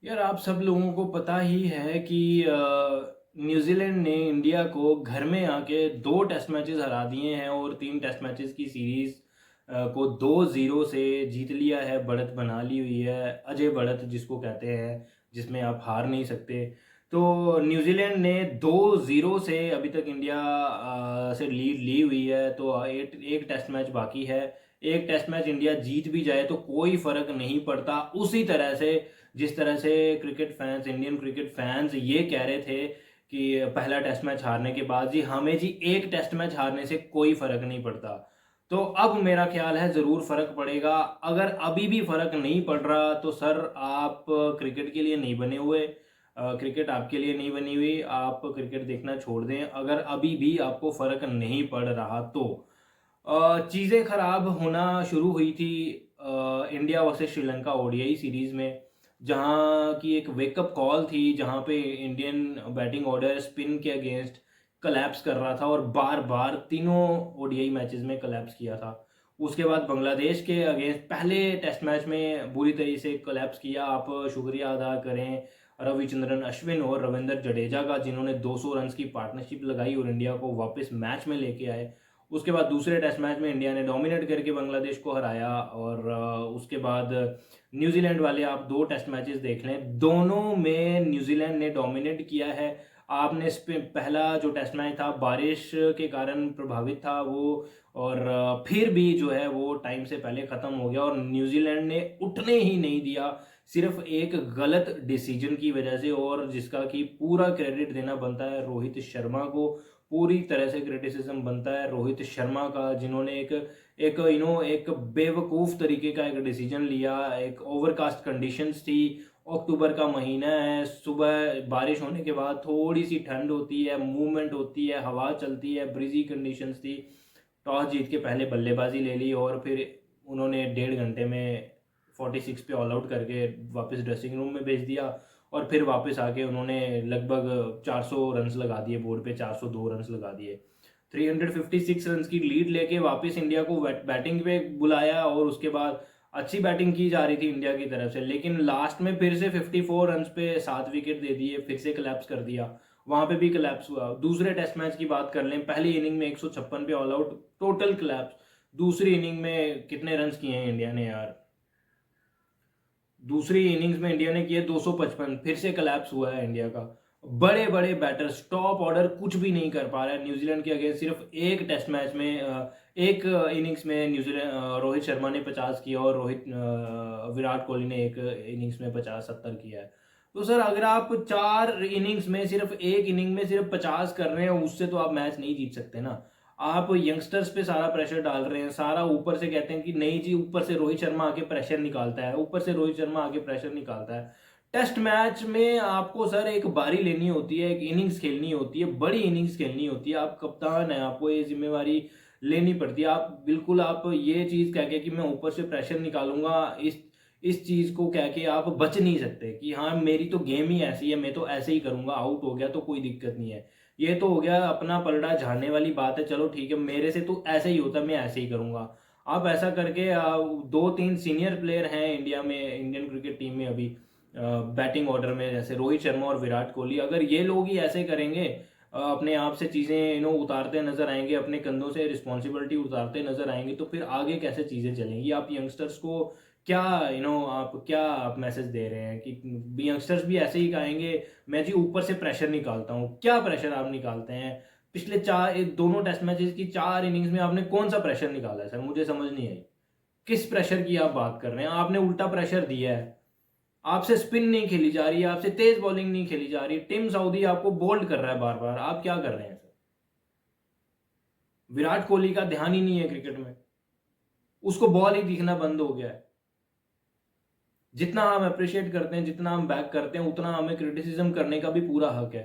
यार आप सब लोगों को पता ही है कि न्यूजीलैंड ने इंडिया को घर में आके 2 टेस्ट मैचेस हरा दिए हैं और 3 टेस्ट मैचेस की सीरीज को 2-0 से जीत लिया है। बढ़त बना ली हुई है, अजय बढ़त जिसको कहते हैं, जिसमें आप हार नहीं सकते। तो न्यूजीलैंड ने 2-0 से अभी तक इंडिया से लीड ली हुई है। तो एक टेस्ट मैच बाकी है। एक टेस्ट मैच इंडिया जीत भी जाए तो कोई फर्क नहीं पड़ता। उसी तरह से जिस तरह से cricket fans, Indian cricket fans ये कह रहे थे कि पहला टेस्ट मैच हारने के बाद जी हमें जी एक टेस्ट मैच हारने से कोई फर्क नहीं पड़ता। तो अब मेरा ख्याल है ज़रूर फर्क पड़ेगा। अगर अभी भी फर्क नहीं पड़ रहा तो सर आप क्रिकेट के लिए नहीं बने हुए। क्रिकेट आपके लिए नहीं बनी हुई। आप क्रिकेट देखना छोड़ दें अगर अभी भी आपको फर्क नहीं पड़ रहा तो। चीज़ें खराब होना शुरू हुई थी India versus Sri Lanka ODI series में, जहां की एक वेकअप कॉल थी, जहां पे इंडियन बैटिंग ऑर्डर स्पिन के अगेंस्ट कलेप्स कर रहा था और बार बार तीनों ओडीआई मैचेस में कलेप्स किया था। उसके बाद बांग्लादेश के अगेंस्ट पहले टेस्ट मैच में बुरी तरीके से कलेप्स किया। आप शुक्रिया अदा करें रविचंद्रन अश्विन और रविंद्र जडेजा का, जिन्होंने 200 रन की पार्टनरशिप लगाई और इंडिया को वापस मैच में लेके आए। उसके बाद दूसरे टेस्ट मैच में इंडिया ने डोमिनेट करके बांग्लादेश को हराया। और उसके बाद न्यूजीलैंड वाले आप 2 टेस्ट मैचेस देख लें, दोनों में न्यूजीलैंड ने डोमिनेट किया है। आपने पहला जो टेस्ट मैच था बारिश के कारण प्रभावित था वो, और फिर भी जो है वो टाइम से पहले ख़त्म हो गया और न्यूजीलैंड ने उठने ही नहीं दिया, सिर्फ एक गलत डिसीजन की वजह से। और जिसका कि पूरा क्रेडिट देना बनता है रोहित शर्मा को। पूरी तरह से क्रिटिसिज्म बनता है रोहित शर्मा का, जिन्होंने एक एक एक बेवकूफ़ तरीके का एक डिसीजन लिया। एक ओवरकास्ट कंडीशंस थी, अक्टूबर का महीना है, सुबह बारिश होने के बाद थोड़ी सी ठंड होती है, मूवमेंट होती है, हवा चलती है, ब्रिजी कंडीशंस थी। टॉस जीत के पहले बल्लेबाजी ले ली और फिर उन्होंने 1.5 घंटे में 46 पे ऑल आउट करके वापस ड्रेसिंग रूम में भेज दिया। और फिर वापस आके उन्होंने लगभग 400 रन्स लगा दिए, बोर्ड पे 402 रन्स लगा दिए। 356 रन्स की लीड लेके वापस इंडिया को बैटिंग पे बुलाया और उसके बाद अच्छी बैटिंग की जा रही थी इंडिया की तरफ से, लेकिन लास्ट में फिर से 54 रन्स पे 7 विकेट दे दिए, फिर से कलेप्स कर दिया। वहां पे भी कलेप्स हुआ। दूसरे टेस्ट मैच की बात कर लें, पहली इनिंग में 156 पे ऑल आउट, टोटल कलेप्स। दूसरी इनिंग में कितने रन्स किए हैं इंडिया ने यार? दूसरी इनिंग्स में इंडिया ने किए 255, फिर से कलेप्स हुआ है इंडिया का। बड़े बड़े बैटर्स, टॉप ऑर्डर कुछ भी नहीं कर पा रहा है न्यूजीलैंड के अगेंस्ट। सिर्फ एक टेस्ट मैच में एक इनिंग्स में न्यूजीलैंड रोहित शर्मा ने 50 किया और विराट कोहली ने एक इनिंग्स में 50-70 किया है। तो सर अगर आप 4 इनिंग्स में सिर्फ एक इनिंग में सिर्फ 50 कर रहे हैं, उससे तो आप मैच नहीं जीत सकते ना। आप यंगस्टर्स पे सारा प्रेशर डाल रहे हैं, सारा ऊपर से कहते हैं कि नहीं जी, ऊपर से रोहित शर्मा आके प्रेशर निकालता है, ऊपर से रोहित शर्मा आके प्रेशर निकालता है। टेस्ट मैच में आपको सर एक बारी लेनी होती है, एक इनिंग्स खेलनी होती है, बड़ी इनिंग्स खेलनी होती है। आप कप्तान हैं, आपको ये जिम्मेवारी लेनी पड़ती है। आप बिल्कुल आप ये चीज़ कह के कि मैं ऊपर से प्रेशर निकालूंगा, इस चीज़ को कह के आप बच नहीं सकते कि हाँ मेरी तो गेम ही ऐसी है, मैं तो ऐसे ही करूंगा, आउट हो गया तो कोई दिक्कत नहीं है। ये तो हो गया अपना पलड़ा झाड़ने वाली बात है, चलो ठीक है मेरे से तो ऐसे ही होता, मैं ऐसे ही करूंगा। आप ऐसा करके 2-3 सीनियर प्लेयर हैं इंडिया में, इंडियन क्रिकेट टीम में अभी बैटिंग ऑर्डर में, जैसे रोहित शर्मा और विराट कोहली। अगर ये लोग ही ऐसे करेंगे, अपने आप से चीज़ें उतारते नजर आएंगे, अपने कंधों से रिस्पॉन्सिबिलिटी उतारते नजर आएंगे, तो फिर आगे कैसे चीज़ें चलेंगी? आप यंगस्टर्स को क्या आप मैसेज दे रहे हैं कि यंगस्टर्स भी ऐसे ही कहेंगे मैं जी ऊपर से प्रेशर निकालता हूँ? क्या प्रेशर आप निकालते हैं? पिछले दोनों टेस्ट मैचेस की 4 इनिंग्स में आपने कौन सा प्रेशर निकाला है सर? मुझे समझ नहीं आई। किस प्रेशर की आप बात कर रहे हैं? आपने उल्टा प्रेशर दिया है। आपसे स्पिन नहीं खेली जा रही है, आपसे तेज बॉलिंग नहीं खेली जा रही। टिम साउदी आपको बोल्ड कर रहा है बार बार, आप क्या कर रहे हैं सर? विराट कोहली का ध्यान ही नहीं है क्रिकेट में, उसको बॉल ही दिखना बंद हो गया है। जितना हम अप्रिशिएट करते हैं, जितना हम बैक करते हैं, उतना हमें क्रिटिसिज्म करने का भी पूरा हक है।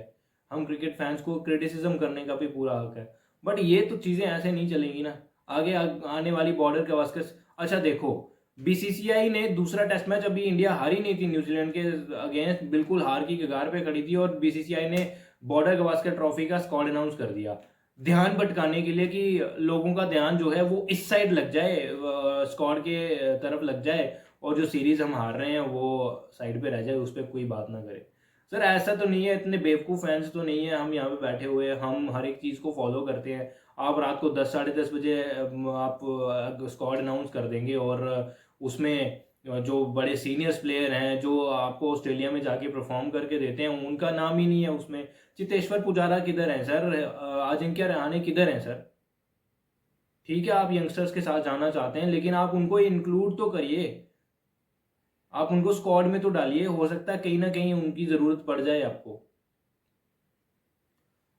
हम क्रिकेट फैंस को क्रिटिसिज्म करने का भी पूरा हक है। बट ये तो चीज़ें ऐसे नहीं चलेंगी ना। आगे आने वाली बॉर्डर गवास्कर, अच्छा देखो, बीसीसीआई ने दूसरा टेस्ट मैच, अभी इंडिया हारी नहीं थी न्यूजीलैंड के अगेंस्ट, बिल्कुल हार की कगार पे खड़ी थी और बीसीसीआई ने बॉर्डर गवास्कर ट्रॉफी का स्क्वाड अनाउंस कर दिया, ध्यान भटकाने के लिए कि लोगों का ध्यान जो है वो इस साइड लग जाए, स्क्वाड के तरफ लग जाए और जो सीरीज़ हम हार रहे हैं वो साइड पे रह जाए, उस पर कोई बात ना करे। सर ऐसा तो नहीं है, इतने बेवकूफ़ फैंस तो नहीं है, हम यहाँ पे बैठे हुए हैं, हम हर एक चीज़ को फॉलो करते हैं। आप रात को 10 साढ़े 10 बजे आप स्क्वाड अनाउंस कर देंगे और उसमें जो बड़े सीनियर्स प्लेयर हैं जो आपको ऑस्ट्रेलिया में जाके परफॉर्म करके देते हैं, उनका नाम ही नहीं है उसमें। चेतेश्वर पुजारा किधर हैं सर? अजिंक्य रहाणे किधर हैं सर? ठीक है, आप यंगस्टर्स के साथ जाना चाहते हैं, लेकिन आप उनको इंक्लूड तो करिए, आप उनको स्क्वाड में तो डालिए। हो सकता है कहीं ना कहीं उनकी ज़रूरत पड़ जाए आपको।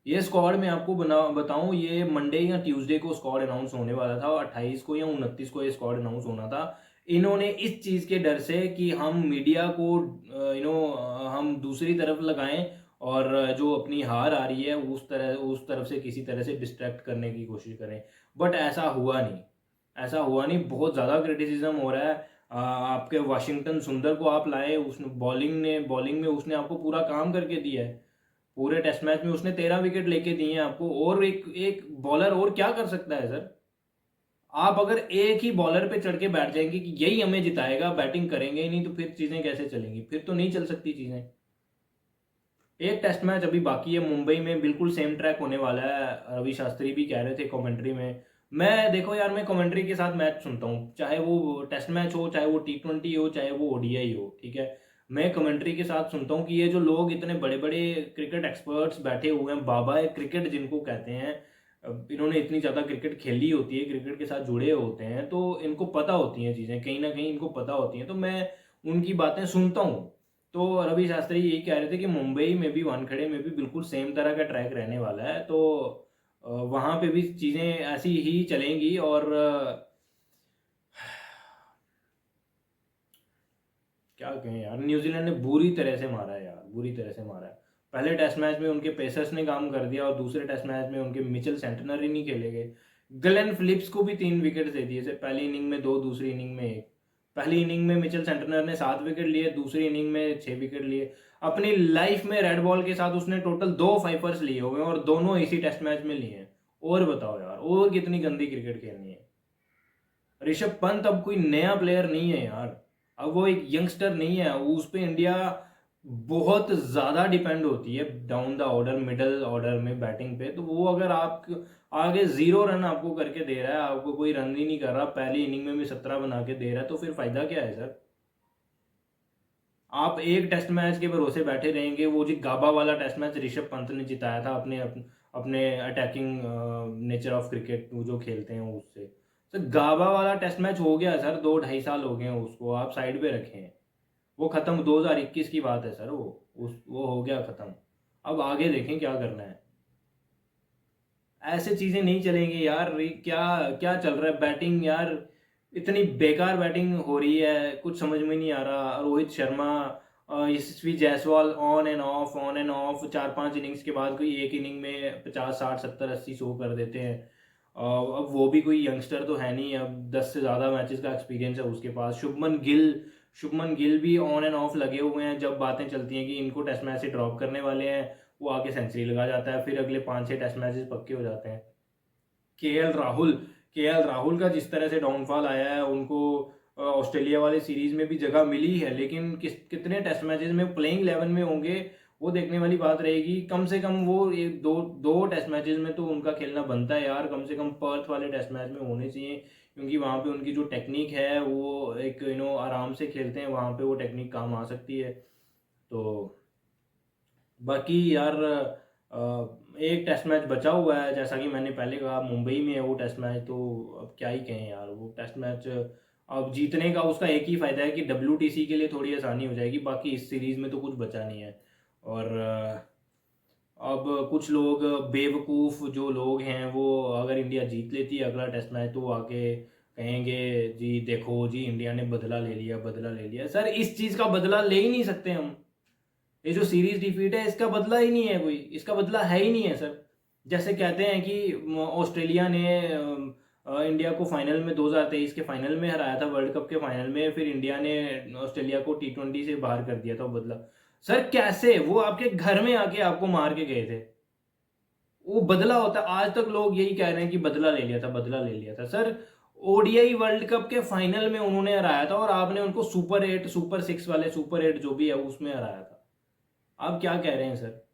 ये स्क्वाड मैं आपको बताऊं, ये मंडे या ट्यूसडे को स्क्वाड अनाउंस होने वाला था, और 28 को या 29 को ये स्क्वाड अनाउंस होना था। इन्होंने इस चीज़ के डर से कि हम मीडिया को हम दूसरी तरफ लगाएं और जो अपनी हार आ रही है उस तरफ से किसी तरह से डिस्ट्रैक्ट करने की कोशिश करें, बट ऐसा हुआ नहीं। ऐसा हुआ नहीं, बहुत ज़्यादा क्रिटिसिज्म हो रहा है। आपके वाशिंगटन सुंदर को आप लाए, उसने बॉलिंग में उसने आपको पूरा काम करके दिया है। पूरे टेस्ट मैच में उसने 13 विकेट लेके दिए हैं आपको, और एक एक बॉलर और क्या कर सकता है सर? आप अगर एक ही बॉलर पे चढ़ के बैठ जाएंगे कि यही हमें जिताएगा, बैटिंग करेंगे ही नहीं, तो फिर चीजें कैसे चलेंगी? फिर तो नहीं चल सकती चीजें। एक टेस्ट मैच अभी बाकी है मुंबई में, बिल्कुल सेम ट्रैक होने वाला है। रवि शास्त्री भी कह रहे थे कमेंट्री में। मैं देखो यार, मैं कमेंट्री के साथ मैच सुनता हूँ, चाहे वो टेस्ट मैच हो, चाहे वो T20 हो, चाहे वो ODI हो, ठीक है। मैं कमेंट्री के साथ सुनता हूँ कि ये जो लोग इतने बड़े बड़े क्रिकेट एक्सपर्ट्स बैठे हुए हैं, बाबा क्रिकेट जिनको कहते हैं, इन्होंने इतनी ज़्यादा क्रिकेट खेली होती है, क्रिकेट के साथ जुड़े होते हैं, तो इनको पता होती हैं चीज़ें, कहीं ना कहीं इनको पता होती हैं, तो मैं उनकी बातें सुनता हूँ। तो रवि शास्त्री यही कह रहे थे कि मुंबई में भी, वानखेड़े में भी बिल्कुल सेम तरह का ट्रैक रहने वाला है, तो वहाँ पे भी चीज़ें ऐसी ही चलेंगी। और क्या कहें यार, न्यूजीलैंड ने बुरी तरह से मारा है यार, बुरी तरह से मारा है। पहले टेस्ट मैच में उनके पेसर्स ने काम कर दिया, और दूसरे टेस्ट मैच में उनके मिचेल सेंटनर ही नहीं खेले गए। ग्लेन फिलिप्स को भी 3 विकेट दे दिए, सिर्फ पहली इनिंग में 2, दूसरी इनिंग में 1। पहली इनिंग में मिचेल सेंटनर ने 7 विकेट लिए, दूसरी इनिंग में 6 विकेट लिए। अपनी लाइफ में रेड बॉल के साथ उसने टोटल 2 फाइफर्स लिए हुए हैं, और दोनों इसी टेस्ट मैच में लिए हैं। और बताओ यार, और कितनी गंदी क्रिकेट खेलनी है? ऋषभ पंत अब कोई नया प्लेयर नहीं है यार, अब वो एक यंगस्टर नहीं है। उस पे इंडिया बहुत ज़्यादा डिपेंड होती है down the order, middle order में बैटिंग पे। तो वो अगर आप आगे 0 रन आपको करके दे रहा है, आपको कोई रन ही नहीं कर रहा, पहली इनिंग में भी 17 बना के दे रहा है, तो फिर फायदा क्या है सर? आप एक टेस्ट मैच के भरोसे बैठे रहेंगे। वो जी गाबा वाला टेस्ट मैच ऋषभ पंत ने जिताया था अपने अटैकिंग नेचर ऑफ क्रिकेट वो जो खेलते हैं उससे। सर गाबा वाला टेस्ट मैच हो गया सर, 2 ढाई साल हो गए हैं उसको, आप साइड पे रखें। वो खत्म 2021 की बात है सर, वो हो गया खत्म। अब आगे देखें क्या करना है। ऐसे चीजें नहीं चलेंगी यार। क्या क्या चल रहा है बैटिंग यार, इतनी बेकार बैटिंग हो रही है, कुछ समझ में नहीं आ रहा। Rohit Sharma, Yashasvi Jaiswal on and off 4-5 innings के बाद कोई एक इनिंग में 50 60 70 80 100 कर देते हैं। अब वो भी कोई यंगस्टर तो है नहीं, अब 10 से ज़्यादा मैचेस का एक्सपीरियंस है उसके पास। शुभमन गिल भी ऑन एंड ऑफ लगे हुए हैं। जब बातें चलती हैं कि इनको टेस्ट मैच से ड्रॉप करने वाले हैं, वो आके सेंचुरी लगा जाता है, फिर अगले 5-6 टेस्ट मैचेस पक्के हो जाते हैं। के एल राहुल का जिस तरह से डाउनफॉल आया है, उनको ऑस्ट्रेलिया वाले सीरीज में भी जगह मिली है, लेकिन कितने टेस्ट मैचेस में प्लेइंग 11 में होंगे, वो देखने वाली बात रहेगी। कम से कम वो ये दो दो टेस्ट मैचेस में तो उनका खेलना बनता है यार, कम से कम पर्थ वाले टेस्ट मैच में होने चाहिए, क्योंकि वहाँ पे उनकी जो टेक्निक है वो एक आराम से खेलते हैं, वहाँ पे वो टेक्निक काम आ सकती है। तो बाकी यार, एक टेस्ट मैच बचा हुआ है, जैसा कि मैंने पहले कहा, मुंबई में है वो टेस्ट मैच। तो अब क्या ही कहें यार, वो टेस्ट मैच अब जीतने का उसका एक ही फायदा है कि WTC के लिए थोड़ी आसानी हो जाएगी, बाकी इस सीरीज में तो कुछ बचा नहीं है। और अब कुछ लोग बेवकूफ़ जो लोग हैं, वो अगर इंडिया जीत लेती है अगला टेस्ट मैच, तो वो आके कहेंगे जी देखो जी इंडिया ने बदला ले लिया, बदला ले लिया। सर इस चीज़ का बदला ले ही नहीं सकते हम। ये जो सीरीज डिफीट है, इसका बदला ही नहीं है कोई, इसका बदला है ही नहीं है सर। जैसे कहते हैं कि ऑस्ट्रेलिया ने इंडिया को फाइनल में 2023 के फाइनल में हराया था, वर्ल्ड कप के फाइनल में, फिर इंडिया ने ऑस्ट्रेलिया को T20 से बाहर कर दिया था, वो बदला। सर कैसे? वो आपके घर में आके आपको मार के गए थे, वो बदला होता। आज तक लोग यही कह रहे हैं कि बदला ले लिया था, बदला ले लिया था। सर ओडीआई वर्ल्ड कप के फाइनल में उन्होंने हराया था और आपने उनको सुपर 8 सुपर 6 वाले सुपर 8 जो भी है उसमें हराया था। आप क्या कह रहे हैं सर?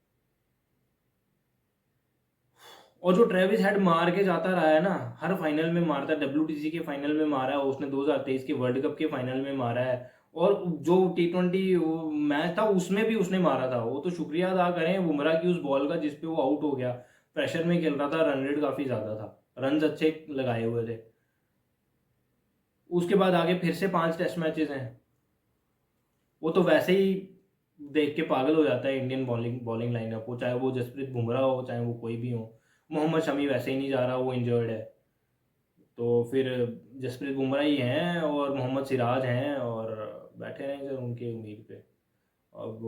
और जो ट्रेविस हेड मार के जाता रहा है ना, हर फाइनल में मारता है, डब्ल्यूटीसी के फाइनल में मारा है उसने, 2023 के वर्ल्ड कप के फाइनल में मारा है, और जो T20 मैच था उसमें भी उसने मारा था। वो तो शुक्रिया अदा करें बुमराह की उस बॉल का जिसपे वो आउट हो गया। प्रेशर में खेल रहा था, रन रेट काफी ज्यादा था, रन अच्छे लगाए हुए थे। उसके बाद आगे फिर से 5 टेस्ट मैचेस हैं। वो तो वैसे ही देख के पागल हो जाता है इंडियन बॉलिंग बॉलिंग लाइनअप को, चाहे वो जसप्रीत बुमराह हो चाहे वो कोई भी हो। मोहम्मद शमी वैसे ही नहीं जा रहा, वो इंजर्ड है। तो फिर जसप्रीत बुमराह ही हैं और मोहम्मद सिराज हैं और बैठे रहेंगे सर उनके उम्मीद पे। अब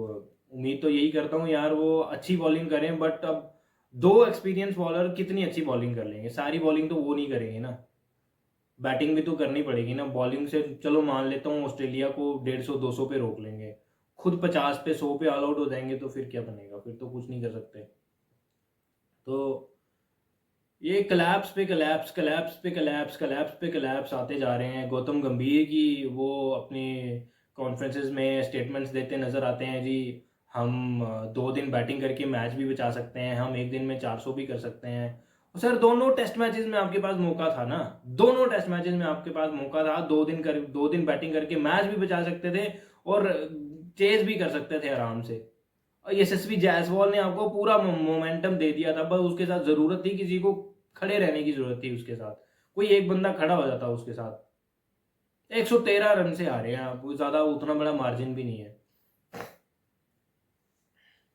उम्मीद तो यही करता हूँ यार वो अच्छी बॉलिंग करें, बट अब दो एक्सपीरियंस बॉलर कितनी अच्छी बॉलिंग कर लेंगे? सारी बॉलिंग तो वो नहीं करेंगे ना, बैटिंग भी तो करनी पड़ेगी ना। बॉलिंग से चलो मान लेता हूँ ऑस्ट्रेलिया को 150-200 पे रोक लेंगे, खुद 50 पे 100 पे ऑल आउट हो जाएंगे तो फिर क्या बनेगा? फिर तो कुछ नहीं कर सकते। तो ये कलैप्स पे कलैप्स, कलैप्स पे कलैप्स, कलैप्स पे कलैप्स आते जा रहे हैं। गौतम गंभीर की वो अपनी कॉन्फ्रेंसेस में स्टेटमेंट्स देते नजर आते हैं जी, हम 2 दिन बैटिंग करके मैच भी बचा सकते हैं, हम एक दिन में 400 भी कर सकते हैं। सर दोनों टेस्ट मैचेस में आपके पास मौका था ना, दोनों टेस्ट मैचेस में आपके पास मौका था, 2 दिन बैटिंग करके मैच भी बचा सकते थे और चेज भी कर सकते थे आराम से। और यशस्वी जायसवाल ने आपको पूरा मोमेंटम दे दिया था, बस उसके साथ जरूरत थी किसी को खड़े रहने की, जरूरत थी उसके साथ, कोई एक बंदा खड़ा हो जाता उसके साथ। 113 रन से हारे हैं आप, ज्यादा उतना बड़ा मार्जिन भी नहीं है।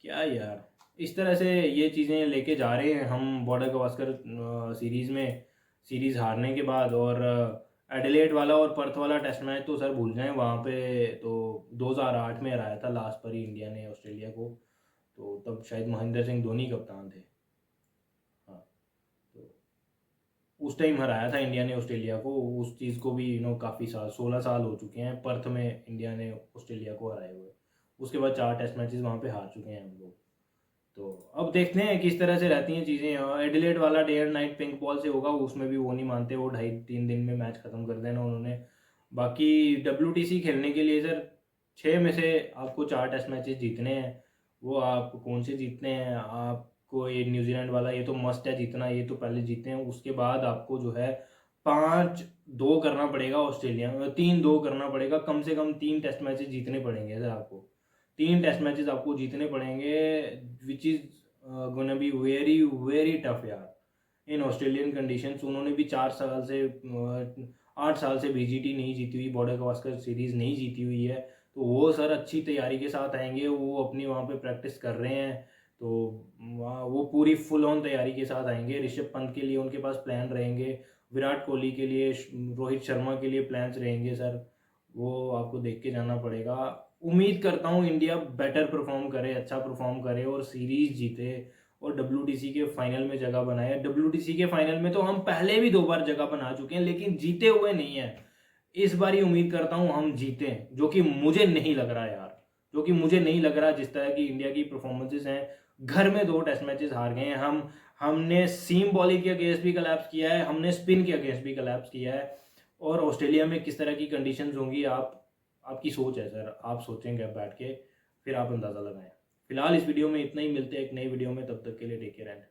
क्या यार, इस तरह से ये चीजें लेके जा रहे हैं हम बॉर्डर गवास्कर सीरीज में, सीरीज हारने के बाद। और एडिलेड वाला और पर्थ वाला टेस्ट मैच तो सर भूल जाएं, वहाँ पे तो 2008 में हराया था लास्ट पर ही इंडिया ने ऑस्ट्रेलिया को, तो तब शायद महेंद्र सिंह धोनी कप्तान थे। हाँ, तो उस टाइम हराया था इंडिया ने ऑस्ट्रेलिया को। उस चीज़ को भी काफ़ी साल, 16 साल हो चुके हैं पर्थ में इंडिया ने ऑस्ट्रेलिया को हराए हुए। उसके बाद 4 टेस्ट मैचेस वहाँ पे हार चुके हैं हम लोग। तो अब देखते हैं किस तरह से रहती हैं चीज़ें। एडिलेड वाला day and night pink ball से होगा, उसमें भी वो नहीं मानते, वो 2.5-3 दिन में मैच खत्म कर देना उन्होंने। बाकी WTC खेलने के लिए सर 6 में से आपको 4 टेस्ट मैचेस जीतने हैं। वो आप कौन से जीतने हैं? आपको ये न्यूजीलैंड वाला ये तो मस्ट है जीतना, ये तो पहले जीते हैं। उसके बाद आपको जो है 5-2 करना पड़ेगा ऑस्ट्रेलिया में, 3-2 करना पड़ेगा, कम से कम 3 टेस्ट मैचेस जीतने पड़ेंगे सर आपको। 3 टेस्ट मैचेस आपको जीतने पड़ेंगे, which is gonna be very very tough यार इन ऑस्ट्रेलियन कंडीशंस। उन्होंने भी 4 साल से 8 साल से BGT नहीं जीती हुई, बॉर्डर गवास्कर सीरीज नहीं जीती हुई है। तो वो सर अच्छी तैयारी के साथ आएंगे, वो अपनी वहाँ पे प्रैक्टिस कर रहे हैं, तो वहाँ वो पूरी फुल ऑन तैयारी के साथ आएंगे। ऋषभ पंत के लिए उनके पास प्लान रहेंगे, विराट कोहली के लिए, रोहित शर्मा के लिए प्लान्स रहेंगे सर। वो आपको देख के जाना पड़ेगा। उम्मीद करता हूँ इंडिया बेटर परफॉर्म करे, अच्छा परफॉर्म करे और सीरीज जीते और WTC के फाइनल में जगह बनाए। WTC के फाइनल में तो हम पहले भी 2 बार जगह बना चुके हैं लेकिन जीते हुए नहीं है। इस बार ही उम्मीद करता हूँ हम जीतें, जो कि मुझे नहीं लग रहा यार, जो कि मुझे नहीं लग रहा। जिस तरह की इंडिया की परफॉर्मेंसेज हैं, घर में 2 टेस्ट मैचेस हार गए हैं हम। हमने सीम बॉलिंग के अगेंस्ट भी कलैप्स किया है, हमने स्पिन के अगेंस्ट भी कलैप्स किया है। और ऑस्ट्रेलिया में किस तरह की कंडीशंस होंगी, आपकी सोच है सर, आप सोचेंगे अब बैठ के, फिर आप अंदाज़ा लगाएं। फिलहाल इस वीडियो में इतना ही, मिलते हैं एक नई वीडियो में, तब तक के लिए टेक केयर एंड